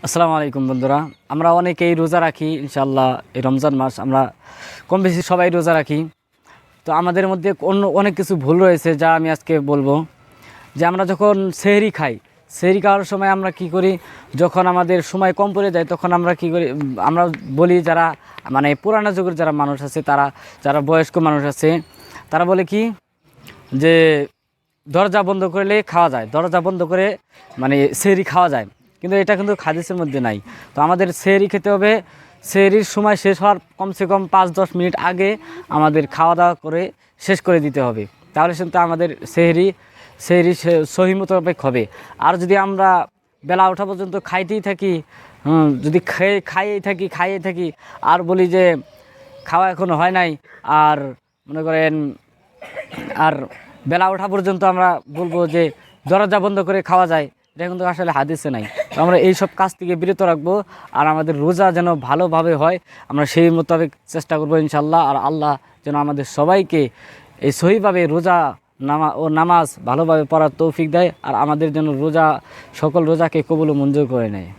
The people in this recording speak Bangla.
আসসালামু আলাইকুম বন্ধুরা। আমরা অনেকেই রোজা রাখি ইনশাআল্লাহ। এই রমজান মাস আমরা কম বেশি সবাই রোজা রাখি। তো আমাদের মধ্যে অনেক কিছু ভুল রয়েছে যা আমি আজকে বলবো। যে আমরা যখন সেহরি খাই, সেহরি খাওয়ার সময় আমরা কি করি, যখন আমাদের সময় কম পড়ে যায় তখন আমরা কি করি, আমরা বলি যারা মানে পুরানো যুগের যারা মানুষ আছে, যারা বয়স্ক মানুষ আছে, তারা বলে কি যে দরজা বন্ধ করলে খাওয়া যায়, দরজা বন্ধ করে মানে সেহরি খাওয়া যায়। কিন্তু এটা কিন্তু হাদিসের মধ্যে নাই। তো আমাদের সেহরি খেতে হবে, সেহরির সময় শেষ হওয়ার কমসে কম 5-10 মিনিট আগে আমাদের খাওয়া দাওয়া করে শেষ করে দিতে হবে। তাহলে কিন্তু আমাদের সেহরি সহি মোতাবেক হবে। আর যদি আমরা বেলা ওঠা পর্যন্ত খাইতেই থাকি, যদি খাইয়েই থাকি আর বলি যে খাওয়া এখনো হয় নাই, আর মনে করেন আর বেলা ওঠা পর্যন্ত আমরা বলবো যে দরজা বন্ধ করে খাওয়া যায়, এটা কিন্তু আসলে হাদিসে নাই। তো আমরা এই সব কাজ থেকে বিরত রাখবো, আর আমাদের রোজা যেন ভালোভাবে হয় আমরা সেই মোতাবেক চেষ্টা করবো ইনশাল্লাহ। আর আল্লাহ যেন আমাদের সবাইকে এই সহিভাবে রোজা নামাজ ভালোভাবে পড়ার তৌফিক দেয়, আর আমাদের যেন সকল রোজাকে কবুল ও মঞ্জুর করে নেয়।